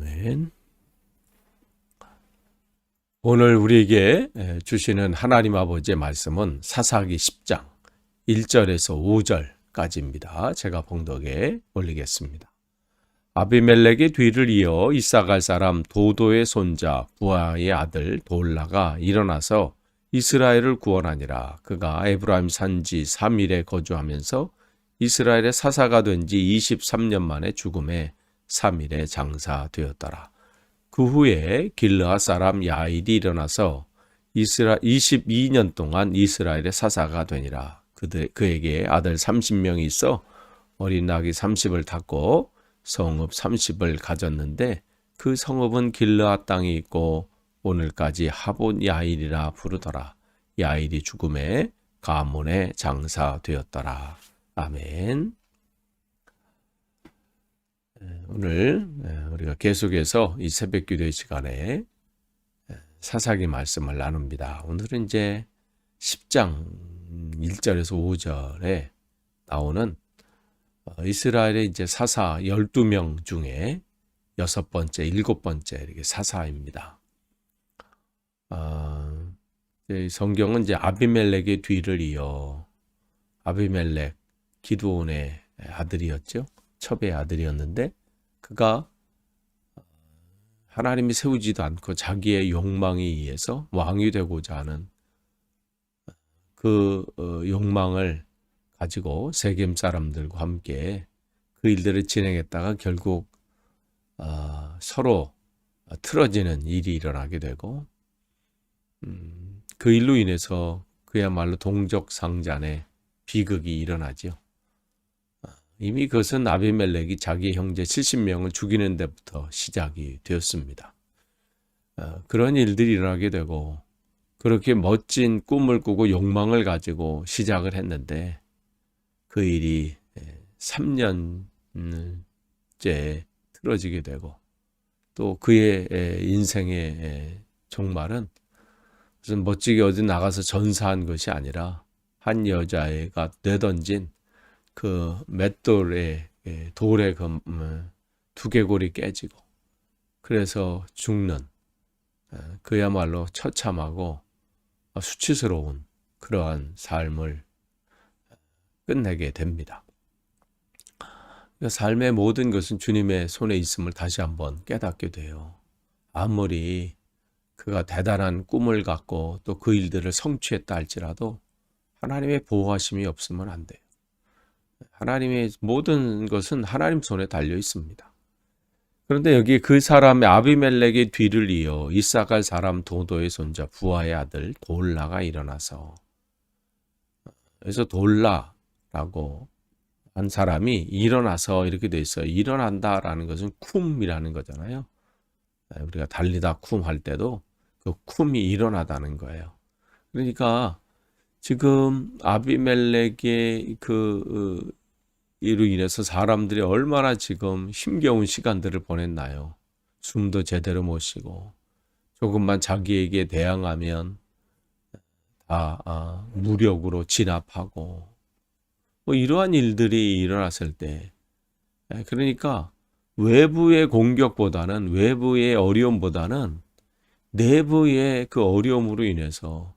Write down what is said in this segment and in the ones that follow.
아멘. 오늘 우리에게 주시는 하나님 아버지의 말씀은 사사기 10장 1절에서 5절까지입니다. 제가 봉독에 올리겠습니다. 아비멜렉의 뒤를 이어 이사갈 사람 도도의 손자 부하의 아들 돌라가 일어나서 이스라엘을 구원하니라. 그가 에브라임 산지 3일에 거주하면서 이스라엘의 사사가 된 지 23년 만에 죽음에 3일에 장사되었더라. 그 후에 길르앗 사람 야일이 일어나서 22년 동안 이스라엘의 사사가 되니라. 그에게 아들 30명이 있어 어린 낙이 30을 탔고 성읍 30을 가졌는데 그 성읍은 길르앗 땅이 있고 오늘까지 하봇 야일이라 부르더라. 야일이 죽음에 가문에 장사되었더라. 아멘. 오늘 우리가 계속해서 이 새벽기도의 시간에 사사기 말씀을 나눕니다. 오늘은 이제 10장 1절에서 5절에 나오는 이스라엘의 이제 사사 12명 중에 6번째, 7번째 이렇게 사사입니다. 성경은 이제 아비멜렉의 뒤를 이어 아비멜렉 기드온의 아들이었죠. 첩의 아들이었는데 그가 하나님이 세우지도 않고 자기의 욕망에 의해서 왕이 되고자 하는 그 욕망을 가지고 세겜 사람들과 함께 그 일들을 진행했다가 결국 서로 틀어지는 일이 일어나게 되고 그 일로 인해서 그야말로 동족상잔의 비극이 일어나죠. 이미 그것은 아비멜렉이 자기 형제 70명을 죽이는 데부터 시작이 되었습니다. 그런 일들이 일어나게 되고 그렇게 멋진 꿈을 꾸고 욕망을 가지고 시작을 했는데 그 일이 3년째 틀어지게 되고 또 그의 인생의 종말은 무슨 멋지게 어디 나가서 전사한 것이 아니라 한 여자애가 내던진 그 맷돌에 돌에 두개골이 깨지고 그래서 죽는 그야말로 처참하고 수치스러운 그러한 삶을 끝내게 됩니다. 삶의 모든 것은 주님의 손에 있음을 다시 한번 깨닫게 돼요. 아무리 그가 대단한 꿈을 갖고 또 그 일들을 성취했다 할지라도 하나님의 보호하심이 없으면 안 돼요. 하나님의 모든 것은 하나님 손에 달려 있습니다. 그런데 여기 그 사람의 아비멜렉의 뒤를 이어 이사갈 사람 도도의 손자 부하의 아들 돌라가 일어나서 그래서 돌라라고 한 사람이 일어나서 이렇게 돼 있어요. 일어난다라는 것은 쿰이라는 거잖아요. 우리가 달리다 쿰 할 때도 그 쿰이 일어나다는 거예요. 그러니까 지금 아비멜렉의 이로 인해서 사람들이 얼마나 지금 힘겨운 시간들을 보냈나요? 숨도 제대로 못 쉬고 조금만 자기에게 대항하면 다 무력으로 진압하고 뭐 이러한 일들이 일어났을 때 그러니까 외부의 공격보다는 외부의 어려움보다는 내부의 그 어려움으로 인해서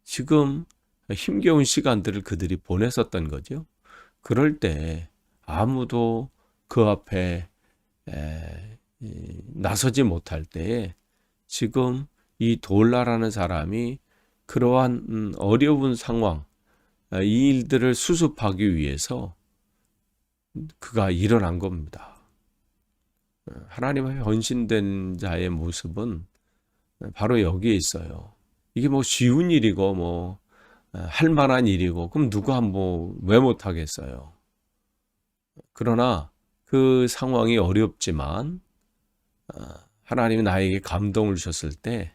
지금 힘겨운 시간들을 그들이 보냈었던 거죠. 그럴 때 아무도 그 앞에 나서지 못할 때에 지금 이 돌라라는 사람이 그러한 어려운 상황, 이 일들을 수습하기 위해서 그가 일어난 겁니다. 하나님 앞에 헌신된 자의 모습은 바로 여기에 있어요. 이게 뭐 쉬운 일이고 뭐 할 만한 일이고 그럼 누가 뭐 왜 못하겠어요. 그러나 그 상황이 어렵지만 하나님이 나에게 감동을 주셨을 때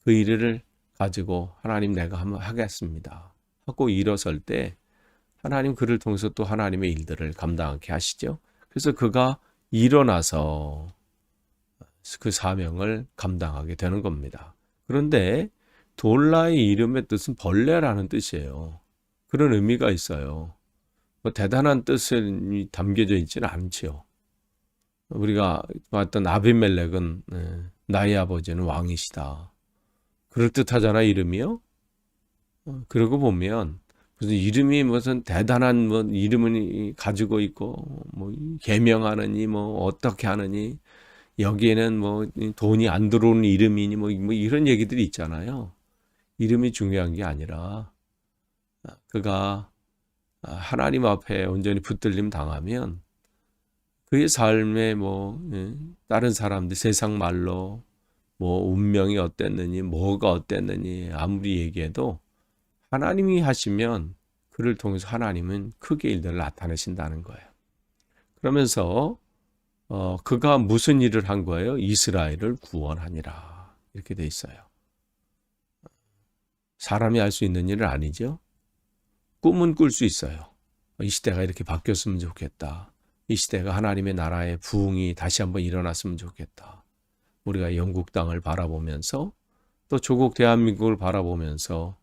그 일을 가지고 하나님 내가 한번 하겠습니다 하고 일어설 때 하나님 그를 통해서 또 하나님의 일들을 감당하게 하시죠. 그래서 그가 일어나서 그 사명을 감당하게 되는 겁니다. 그런데 돌라의 이름의 뜻은 벌레라는 뜻이에요. 그런 의미가 있어요. 뭐 대단한 뜻이 담겨져 있지는 않지요. 우리가 봤던 아비멜렉은 나의 아버지는 왕이시다. 그럴듯하잖아, 이름이요. 그러고 보면 무슨 이름이 무슨 대단한 뭐 이름을 가지고 있고 뭐 개명하느니 뭐 어떻게 하느니 여기에는 뭐 돈이 안 들어오는 이름이니 뭐 이런 얘기들이 있잖아요. 이름이 중요한 게 아니라 그가 하나님 앞에 온전히 붙들림 당하면 그의 삶에 뭐 다른 사람들 세상 말로 뭐 운명이 어땠느니 뭐가 어땠느니 아무리 얘기해도 하나님이 하시면 그를 통해서 하나님은 크게 일들을 나타내신다는 거예요. 그러면서 그가 무슨 일을 한 거예요? 이스라엘을 구원하니라 이렇게 돼 있어요. 사람이 할 수 있는 일은 아니죠. 꿈은 꿀 수 있어요. 이 시대가 이렇게 바뀌었으면 좋겠다. 이 시대가 하나님의 나라의 부흥이 다시 한번 일어났으면 좋겠다. 우리가 영국 땅을 바라보면서 또 조국 대한민국을 바라보면서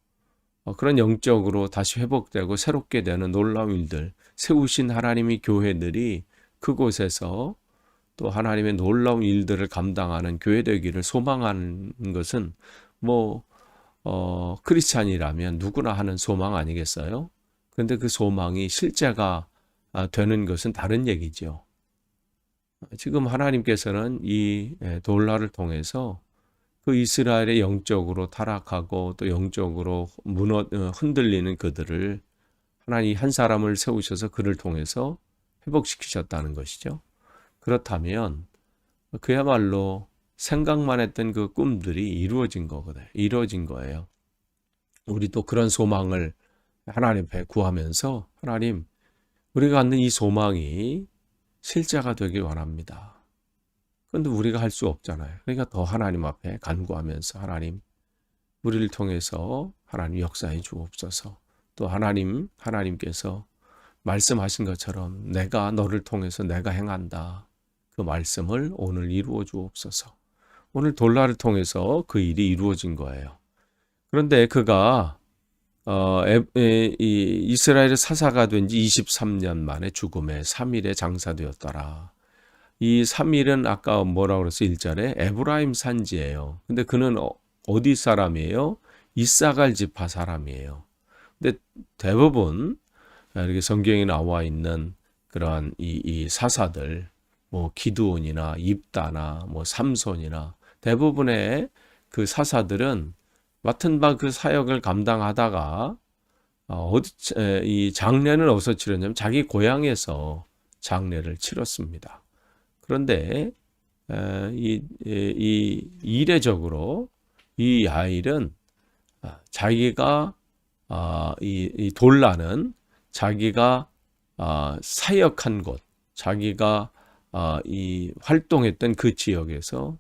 그런 영적으로 다시 회복되고 새롭게 되는 놀라운 일들, 세우신 하나님의 교회들이 그곳에서 또 하나님의 놀라운 일들을 감당하는 교회 되기를 소망하는 것은 크리스찬이라면 누구나 하는 소망 아니겠어요? 그런데 그 소망이 실제가 되는 것은 다른 얘기죠. 지금 하나님께서는 이 돌라를 통해서 그 이스라엘의 영적으로 타락하고 또 영적으로 흔들리는 그들을 하나님 한 사람을 세우셔서 그를 통해서 회복시키셨다는 것이죠. 그렇다면 그야말로 생각만 했던 그 꿈들이 이루어진 거거든요. 이루어진 거예요. 우리도 그런 소망을 하나님 앞에 구하면서 하나님 우리가 갖는 이 소망이 실제가 되길 원합니다. 그런데 우리가 할 수 없잖아요. 그러니까 더 하나님 앞에 간구하면서 하나님 우리를 통해서 하나님 역사해 주옵소서. 또 하나님께서 말씀하신 것처럼 내가 너를 통해서 내가 행한다. 그 말씀을 오늘 이루어 주옵소서. 오늘 돌라를 통해서 그 일이 이루어진 거예요. 그런데 그가 이스라엘의 사사가 된 지 23년 만에 죽음에 3일에 장사되었더라. 이 3일은 아까 뭐라고 그랬어요? 1절에 에브라임 산지예요. 근데 그는 어디 사람이에요? 이사갈 지파 사람이에요. 근데 대부분 이렇게 성경에 나와 있는 그러한 이 사사들, 뭐 기드온이나 입다나 뭐 삼손이나 대부분의 그 사사들은 맡은 바 그 사역을 감당하다가 이 장례는 어디서 치렀냐면 자기 고향에서 장례를 치렀습니다. 그런데 이례적으로 이 야일은 자기가 이 돌라는 자기가 사역한 곳, 자기가 이 활동했던 그 지역에서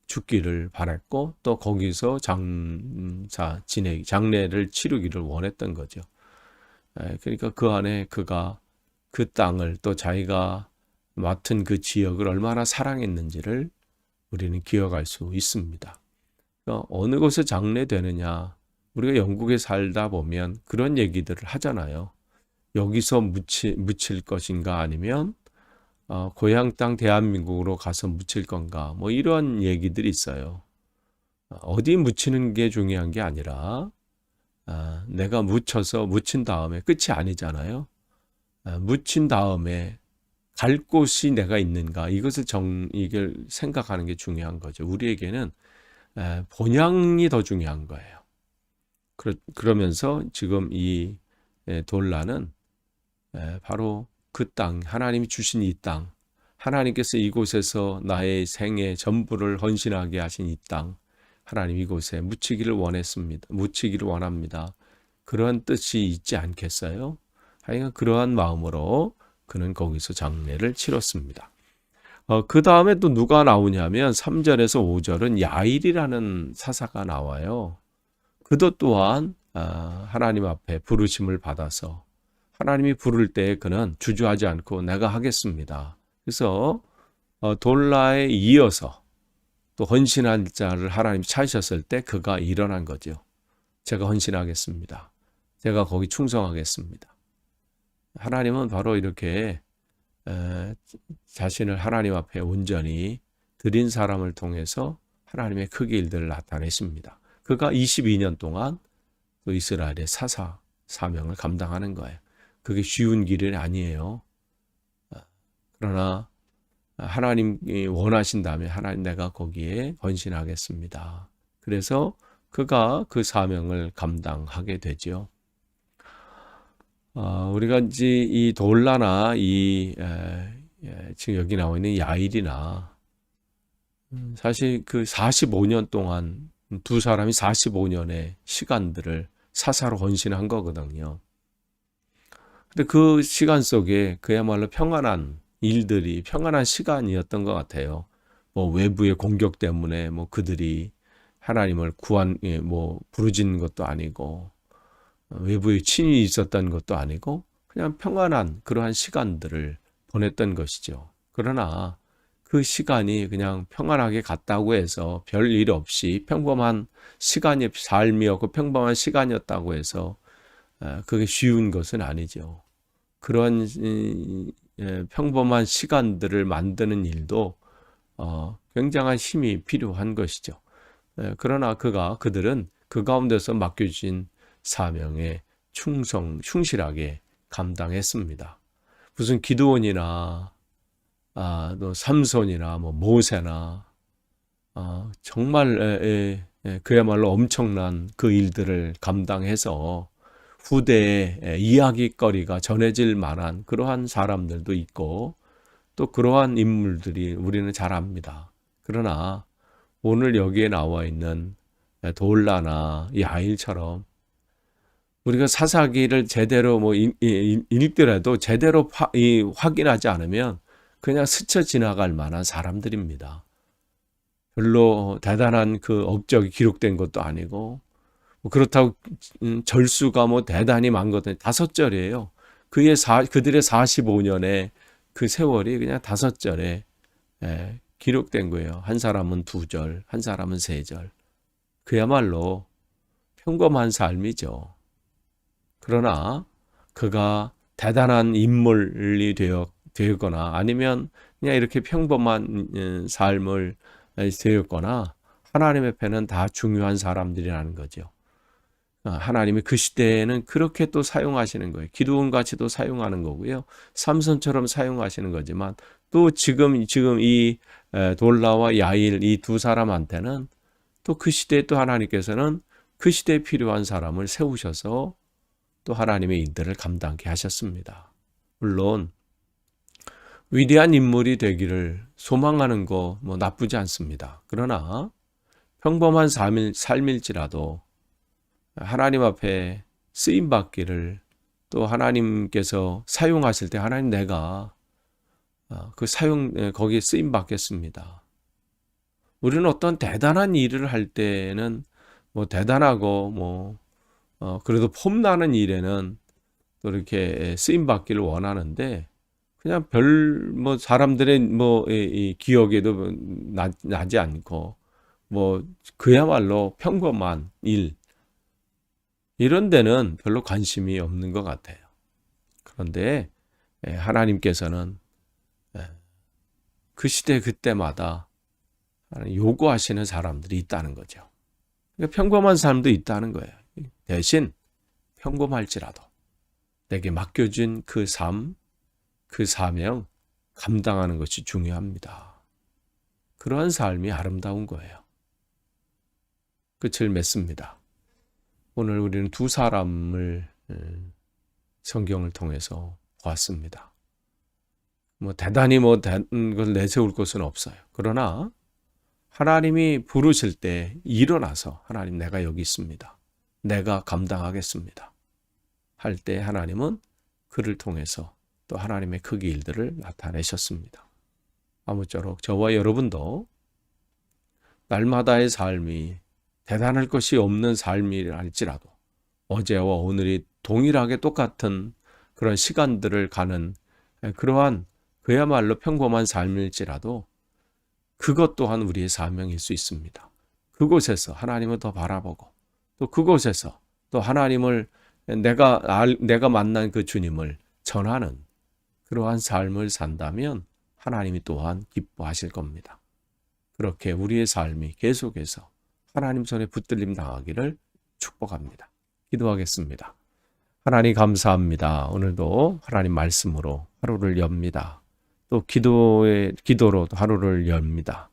죽기를 바랬고 또 거기서 장례를 치르기를 원했던 거죠. 그러니까 그 안에 그가 그 땅을 또 자기가 맡은 그 지역을 얼마나 사랑했는지를 우리는 기억할 수 있습니다. 그러니까 어느 곳에 장례되느냐, 우리가 영국에 살다 보면 그런 얘기들을 하잖아요. 여기서 묻힐 것인가 아니면 고향 땅 대한민국으로 가서 묻힐 건가 뭐 이런 얘기들이 있어요. 어디 묻히는 게 중요한 게 아니라 내가 묻힌 다음에 끝이 아니잖아요. 묻힌 다음에 갈 곳이 내가 있는가 이것을 이걸 생각하는 게 중요한 거죠. 우리에게는 본향이 더 중요한 거예요. 그러면서 지금 이 돌라는 바로 그 땅, 하나님이 주신 이 땅, 하나님께서 이곳에서 나의 생애 전부를 헌신하게 하신 이 땅, 하나님 이곳에 묻히기를 원합니다. 그러한 뜻이 있지 않겠어요? 하여간 그러한 마음으로 그는 거기서 장례를 치렀습니다. 그 다음에 또 누가 나오냐면 3절에서 5절은 야일이라는 사사가 나와요. 그도 또한 하나님 앞에 부르심을 받아서 하나님이 부를 때 그는 주저하지 않고 내가 하겠습니다. 그래서 돌라에 이어서 또 헌신한 자를 하나님이 찾으셨을 때 그가 일어난 거죠. 제가 헌신하겠습니다. 제가 거기 충성하겠습니다. 하나님은 바로 이렇게 에, 자신을 하나님 앞에 온전히 드린 사람을 통해서 하나님의 크기 일들을 나타내십니다. 그가 22년 동안 또 이스라엘의 사사 사명을 감당하는 거예요. 그게 쉬운 길이 아니에요. 그러나 하나님이 원하신다면 하나님 내가 거기에 헌신하겠습니다. 그래서 그가 그 사명을 감당하게 되죠. 우리가 이제 이 돌라나 지금 여기 나와 있는 야일이나 사실 그 45년 동안 두 사람이 45년의 시간들을 사사로 헌신한 거거든요. 근데 그 시간 속에 그야말로 평안한 일들이 평안한 시간이었던 것 같아요. 뭐 외부의 공격 때문에 뭐 그들이 하나님을 부르짖는 것도 아니고 외부의 친인이 있었던 것도 아니고 그냥 평안한 그러한 시간들을 보냈던 것이죠. 그러나 그 시간이 그냥 평안하게 갔다고 해서 별일 없이 평범한 삶이었고 평범한 시간이었다고 해서 그게 쉬운 것은 아니죠. 그런 평범한 시간들을 만드는 일도 굉장한 힘이 필요한 것이죠. 그러나 그들은 그 가운데서 맡겨주신 사명에 충실하게 감당했습니다. 무슨 기드온이나 또 삼손이나 뭐 모세나 정말 그야말로 엄청난 그 일들을 감당해서 후대에 이야기거리가 전해질 만한 그러한 사람들도 있고 또 그러한 인물들이 우리는 잘 압니다. 그러나 오늘 여기에 나와 있는 돌라나 야일처럼 우리가 사사기를 제대로 읽더라도 제대로 확인하지 않으면 그냥 스쳐 지나갈 만한 사람들입니다. 별로 대단한 그 업적이 기록된 것도 아니고 그렇다고 절수가 대단히 많은 것도 5절이에요. 그들의 45년의 그 세월이 그냥 5절에 기록된 거예요. 한 사람은 2절, 한 사람은 3절. 그야말로 평범한 삶이죠. 그러나 그가 대단한 인물이 되거나 아니면 그냥 이렇게 평범한 삶을 되었거나 하나님 앞에는 다 중요한 사람들이라는 거죠. 하나님이 그 시대에는 그렇게 또 사용하시는 거예요. 기드온 같이도 사용하는 거고요. 삼손처럼 사용하시는 거지만 또 지금 이 돌라와 야일 이 두 사람한테는 또 그 시대에 또 하나님께서는 그 시대에 필요한 사람을 세우셔서 또 하나님의 일들을 감당케 하셨습니다. 물론 위대한 인물이 되기를 소망하는 거 나쁘지 않습니다. 그러나 평범한 삶일지라도 하나님 앞에 쓰임 받기를 또 하나님께서 사용하실 때 하나님 내가 거기에 쓰임 받겠습니다. 우리는 어떤 대단한 일을 할 때는 대단하고 그래도 폼나는 일에는 또 이렇게 쓰임 받기를 원하는데 그냥 사람들의 이 기억에도 나지 않고 그야말로 평범한 일 이런 데는 별로 관심이 없는 것 같아요. 그런데 하나님께서는 그 시대 그때마다 요구하시는 사람들이 있다는 거죠. 그러니까 평범한 사람도 있다는 거예요. 대신 평범할지라도 내게 맡겨진 그 삶, 그 사명 감당하는 것이 중요합니다. 그러한 삶이 아름다운 거예요. 끝을 맺습니다. 오늘 우리는 두 사람을 성경을 통해서 보았습니다. 대단히 걸 내세울 것은 없어요. 그러나 하나님이 부르실 때 일어나서 하나님 내가 여기 있습니다. 내가 감당하겠습니다. 할 때 하나님은 그를 통해서 또 하나님의 크기 일들을 나타내셨습니다. 아무쪼록 저와 여러분도 날마다의 삶이 대단할 것이 없는 삶이랄지라도 어제와 오늘이 동일하게 똑같은 그런 시간들을 가는 그러한 그야말로 평범한 삶일지라도 그것 또한 우리의 사명일 수 있습니다. 그곳에서 하나님을 더 바라보고 또 그곳에서 또 하나님을 내가 만난 그 주님을 전하는 그러한 삶을 산다면 하나님이 또한 기뻐하실 겁니다. 그렇게 우리의 삶이 계속해서 하나님 손에 붙들림 당하기를 축복합니다. 기도하겠습니다. 하나님 감사합니다. 오늘도 하나님 말씀으로 하루를 엽니다. 또 기도로 하루를 엽니다.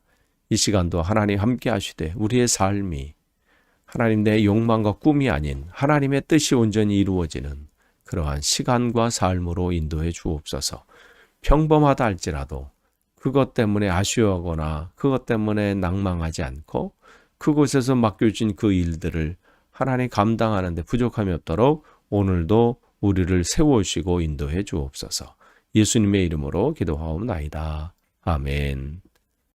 이 시간도 하나님 함께 하시되 우리의 삶이 하나님 내 욕망과 꿈이 아닌 하나님의 뜻이 온전히 이루어지는 그러한 시간과 삶으로 인도해 주옵소서. 평범하다 할지라도 그것 때문에 아쉬워하거나 그것 때문에 낭망하지 않고 그곳에서 맡겨진 그 일들을 하나님 감당하는 데 부족함이 없도록 오늘도 우리를 세우시고 인도해 주옵소서. 예수님의 이름으로 기도하옵나이다. 아멘.